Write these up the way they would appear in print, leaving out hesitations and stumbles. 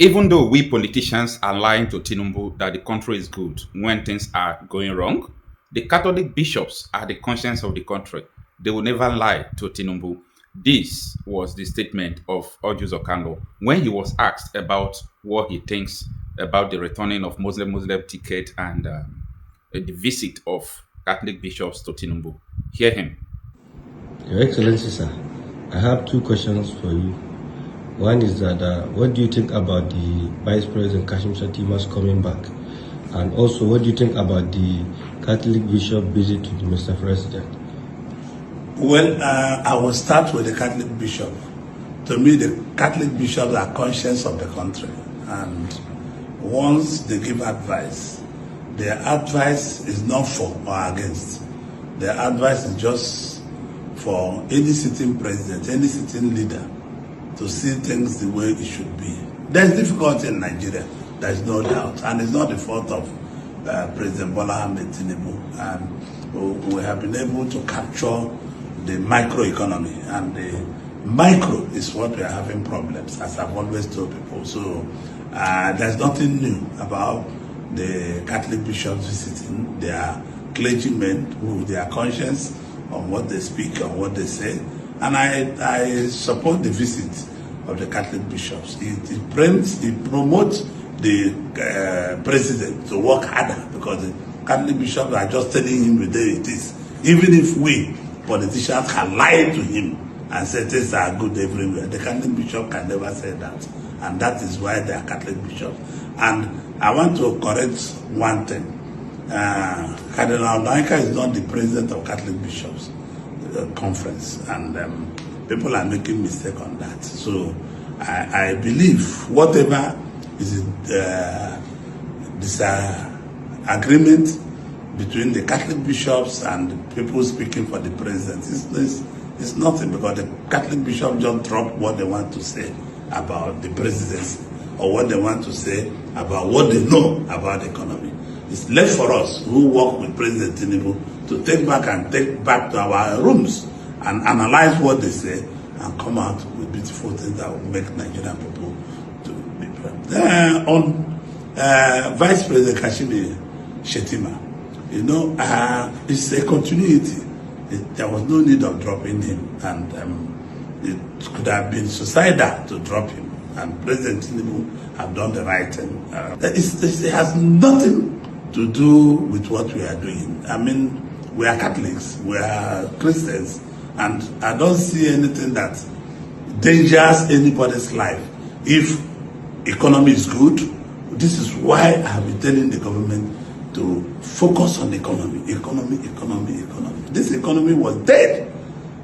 Even though we politicians are lying to Tinubu that the country is good when things are going wrong, the Catholic bishops are the conscience of the country. They will never lie to Tinubu. This was the statement of Ojus Okando when he was asked about what he thinks about the returning of Muslim ticket and the visit of Catholic bishops to Tinubu. Hear him. Your Excellency, sir, I have two questions for you. One is that what do you think about the Vice President Kashim Shettima's coming back? And also, what do you think about the Catholic Bishop visit to the Mr. President? Well, I will start with the Catholic bishop. To me, the Catholic bishops are conscious of the country, and once they give advice, their advice is not for or against. Their advice is just for any sitting president, any sitting leader to see things the way it should be. There's difficulty in Nigeria, there's no doubt, and it's not the fault of President Bola Ahmed Tinubu. And we have been able to capture the microeconomy, and the micro is what we are having problems, as I've always told people. So there's nothing new about the Catholic bishops visiting. They are clergymen who their conscience on what they speak, on what they say, and I support the visit of the Catholic bishops. It promotes the president to work harder, because the Catholic bishops are just telling him the day it is. Even if we politicians can lie to him and say things are good everywhere, the Catholic bishop can never say that, and that is why they are Catholic bishops. And I want to correct one thing. Cardinal Naika is not the president of Catholic bishops conference, and people are making mistake on that. So I believe whatever is this agreement between the Catholic bishops and the people speaking for the president is nothing, because the Catholic bishops just drop what they want to say about the presidency, or what they want to say about what they know about the economy. It's left for us who work with President Tinubu to take back to our rooms and analyze what they say and come out with beautiful things that will make Nigerian people to be proud. On Vice President Kashim Shettima, it's a continuity. There was no need of dropping him, and it could have been suicidal to drop him, and President Tinubu have done the right thing. It has nothing to do with what we are doing. I mean, we are Catholics, we are Christians, and I don't see anything that endangers anybody's life. If economy is good, this is why I have been telling the government to focus on economy. This economy was dead.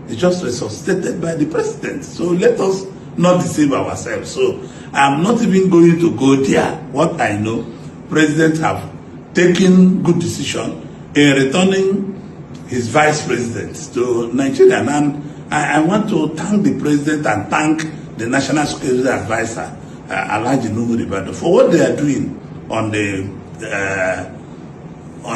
It's just resuscitated by the president. So let us not deceive ourselves. So I'm not even going to go there. What I know, presidents have taken good decision in returning his vice president to Nigeria. And I want to thank the president and thank the National Security Advisor, Alhaji Nuhu Ribadu, for what they are doing on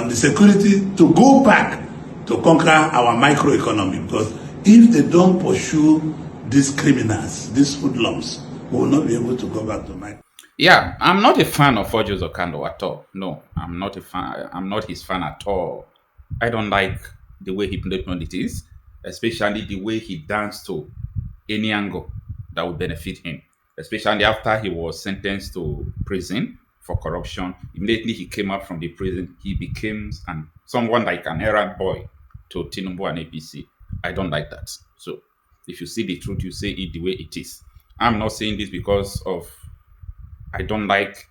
the security to go back to conquer our microeconomy. Because if they don't pursue these criminals, these hoodlums, we will not be able to go back to micro. Yeah, I'm not a fan of Ojos Okando at all. No, I'm not a fan. I'm not his fan at all. I don't like the way he played politics, especially the way he danced to any angle that would benefit him. Especially after he was sentenced to prison for corruption. Immediately he came out from the prison, he became someone like an errand boy to Tinubu and APC. I don't like that. So if you see the truth, you say it the way it is. I'm not saying this because of I don't like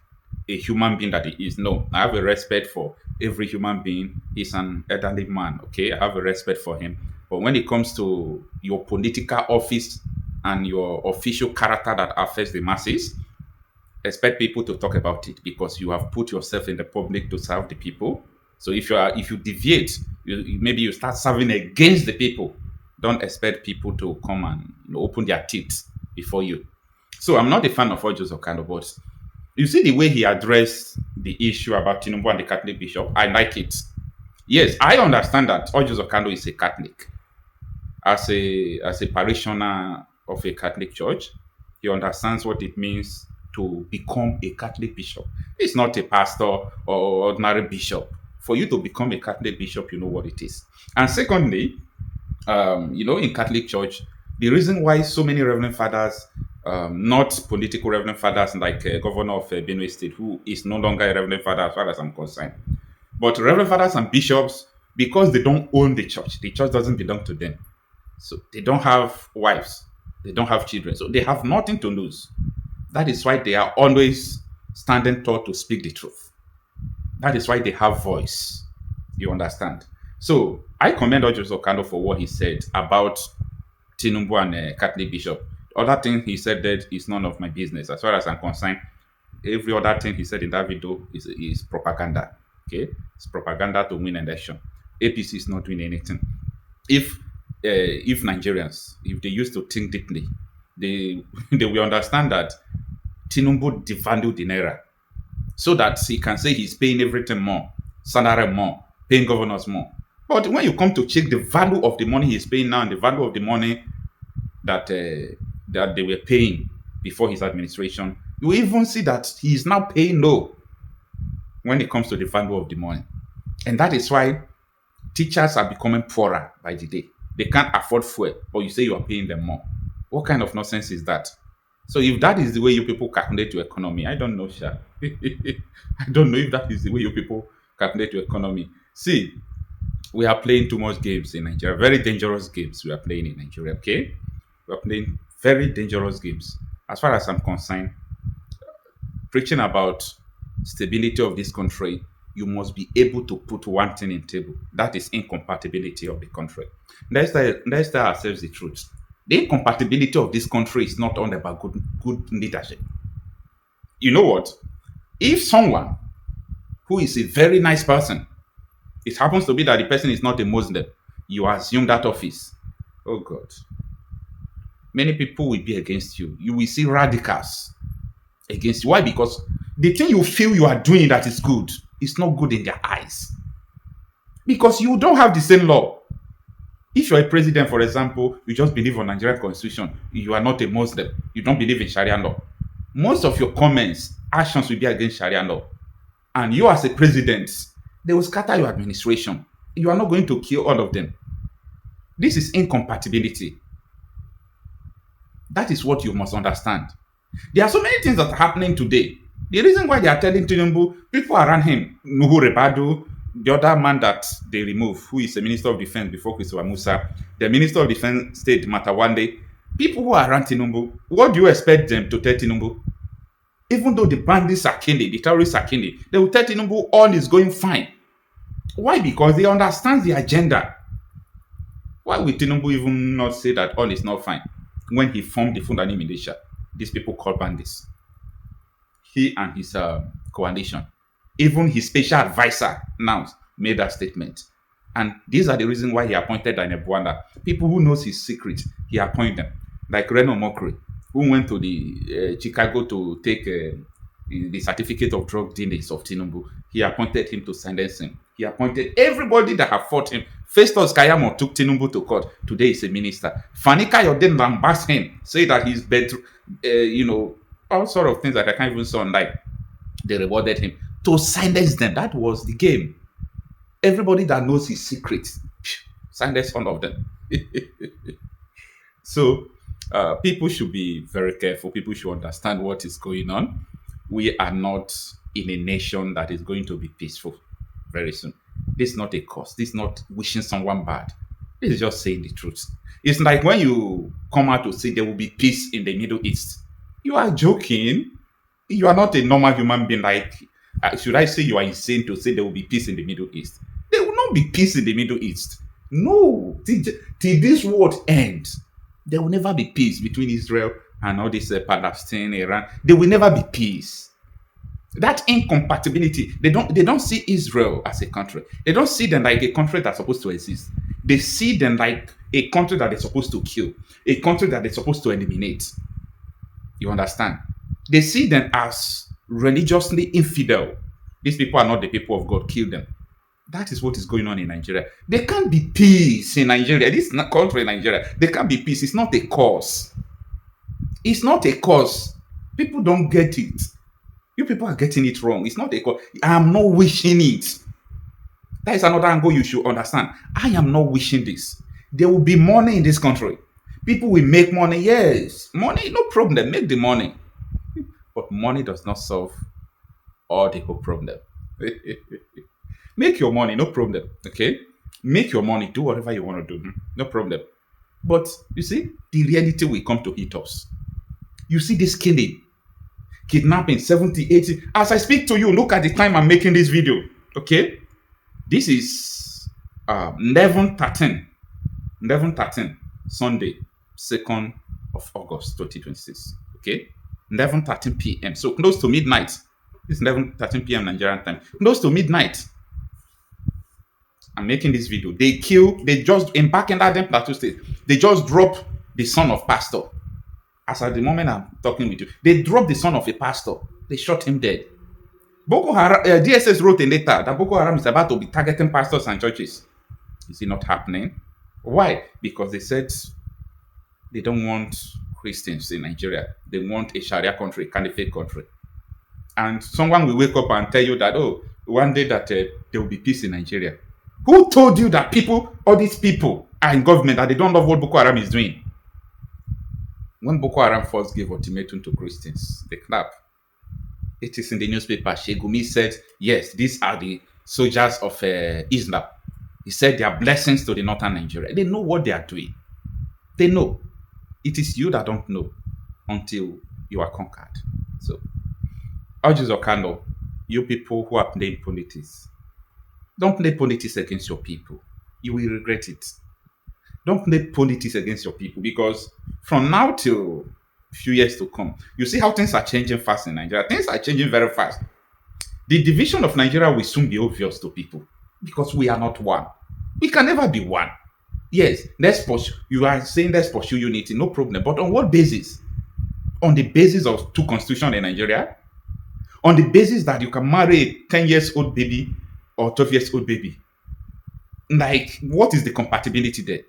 a human being that he is. No, I have a respect for every human being. He's an elderly man. Okay, I have a respect for him. But when it comes to your political office and your official character that affects the masses, expect people to talk about it because you have put yourself in the public to serve the people. So if you deviate, maybe you start serving against the people. Don't expect people to come and open their teeth before you. So I'm not a fan of Ojos Okando, but you see the way he addressed the issue about Tinubu and the Catholic bishop. I like it. Yes, I understand that Ojos Okando is a Catholic. As a parishioner of a Catholic church, he understands what it means to become a Catholic bishop. It's not a pastor or ordinary bishop. For you to become a Catholic bishop, you know what it is. And secondly, in Catholic Church, the reason why so many Reverend Fathers, not political Reverend Fathers like Governor of Benue State, who is no longer a Reverend Father as far as I'm concerned, but Reverend Fathers and bishops, because they don't own the church doesn't belong to them. So they don't have wives, they don't have children, so they have nothing to lose. That is why they are always standing tall to speak the truth. That is why they have voice. You understand? So I commend Ojo Okando for what he said about Tinubu and Catholic Bishop. Other thing he said that is none of my business. As far as I'm concerned, every other thing he said in that video is propaganda. Okay, it's propaganda to win an election. APC is not doing anything. If Nigerians, if they used to think deeply, they they will understand that Tinubu devalued the naira so that he can say he's paying everything more, salary more, paying governors more. But when you come to check the value of the money he's paying now and the value of the money that they were paying before his administration, you even see that he is now paying low when it comes to the value of the money. And that is why teachers are becoming poorer by the day. They can't afford fuel, but you say you are paying them more. What kind of nonsense is that? So if that is the way you people calculate your economy, I don't know, Sha. I don't know if that is the way you people calculate your economy. See, we are playing too much games in Nigeria. Very dangerous games we are playing in Nigeria. Okay, we are playing very dangerous games. As far as I'm concerned, preaching about stability of this country, you must be able to put one thing in table. That is incompatibility of the country. Let's tell ourselves the truth. The incompatibility of this country is not only about good leadership. You know what? If someone who is a very nice person, it happens to be that the person is not a Muslim, you assume that office. Oh God. Many people will be against you. You will see radicals against you. Why? Because the thing you feel you are doing that is good is not good in their eyes. Because you don't have the same law. If you're a president, for example, you just believe on Nigerian constitution, you are not a Muslim, you don't believe in Sharia law. Most of your comments, actions will be against Sharia law. And you as a president, they will scatter your administration. You are not going to kill all of them. This is incompatibility. That is what you must understand. There are so many things that are happening today. The reason why they are telling Tinubu, people around him, Nuhu Rebadu, the other man that they remove, who is the Minister of Defense before Christopher Musa, the Minister of Defense State Matawande, people who are around Tinubu, what do you expect them to tell Tinubu? Even though the bandits are killing, the terrorists are killing, they will tell Tinubu all is going fine. Why? Because they understand the agenda. Why would Tinubu even not say that all is not fine when he formed the Fulani militia? These people called bandits. He and his coalition, even his special advisor now made that statement. And these are the reasons why he appointed Daniel Bwanda. People who knows his secret, he appointed them. Like Reno Mokri, who went to the Chicago to take the certificate of drug dealings of Tinubu. He appointed him to sentence him. He appointed everybody that have fought him. Festus Kayamo took Tinubu to court. Today he's a minister. Fanika Yodin lambast him, say that he's better, all sort of things that I can't even say online. They rewarded him to silence them. That was the game. Everybody that knows his secret, silence all of them. So people should be very careful. People should understand what is going on. We are not in a nation that is going to be peaceful very soon. This is not a cause. This is not wishing someone bad. This is just saying the truth. It's like when you come out to say there will be peace in the Middle East. You are joking. You are not a normal human being. Like, should I say you are insane to say there will be peace in the Middle East? There will not be peace in the Middle East. No. Till this world ends, there will never be peace between Israel and all this Palestine, Iran. There will never be peace. That incompatibility, they don't see Israel as a country. They don't see them like a country that's supposed to exist. They see them like a country that they're supposed to kill, a country that they're supposed to eliminate. You understand? They see them as religiously infidel. These people are not the people of God. Kill them. That is what is going on in Nigeria. There can't be peace in Nigeria. This is not country in Nigeria. There can't be peace. It's not a cause. It's not a cause. People don't get it. You people are getting it wrong. It's not a call. I am not wishing it. That is another angle you should understand. I am not wishing this. There will be money in this country. People will make money. Yes, money, no problem. Make the money. But money does not solve all the whole problem. Make your money, no problem. Okay? Make your money. Do whatever you want to do. No problem. But you see, the reality will come to hit us. You see this killing, kidnapping, 70, 80. As I speak to you, look at the time I'm making this video. Okay? This is 11:13, 11:13, Sunday, 2nd of August 2026. Okay? 11:13 p.m. So close to midnight. This is 11:13 p.m. Nigerian time. Close to midnight. I'm making this video. They just in back in that Plateau State, they just dropped the son of pastor. As at the moment I'm talking with you, they dropped the son of a pastor. They shot him dead. Boko Haram, DSS wrote a letter that Boko Haram is about to be targeting pastors and churches. Is it not happening? Why? Because they said they don't want Christians in Nigeria. They want a Sharia country, a caliphate country. And someone will wake up and tell you that, oh, one day that there will be peace in Nigeria. Who told you that all these people are in government and they don't love what Boko Haram is doing? When Boko Haram first gave ultimatum to Christians, they clap. It is in the newspaper. Shegumi said, yes, these are the soldiers of Islam. He said they are blessings to the northern Nigeria. They know what they are doing. They know. It is you that don't know until you are conquered. So, Urges Okano, you people who are playing politics, don't play politics against your people. You will regret it. Don't play politics against your people, because from now till a few years to come, you see how things are changing fast in Nigeria. Things are changing very fast. The division of Nigeria will soon be obvious to people because we are not one. We can never be one. Yes, let's pursue. You are saying let's pursue unity, no problem. But on what basis? On the basis of two constitutions in Nigeria? On the basis that you can marry a 10 years old baby or 12 years old baby? Like, what is the compatibility there?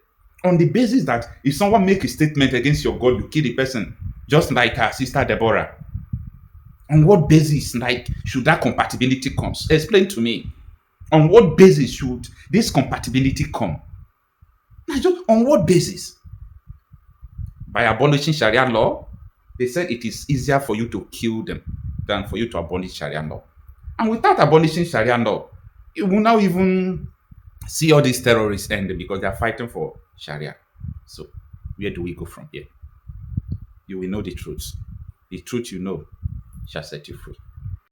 On the basis that if someone make a statement against your God, you kill the person, just like our sister Deborah. On what basis, like, should that compatibility come? Explain to me. On what basis should this compatibility come? On what basis? By abolishing Sharia law, they said it is easier for you to kill them than for you to abolish Sharia law. And without abolishing Sharia law, you will now even see all these terrorists end because they are fighting for Sharia. So, where do we go from here? You will know the truth. The truth you know shall set you free.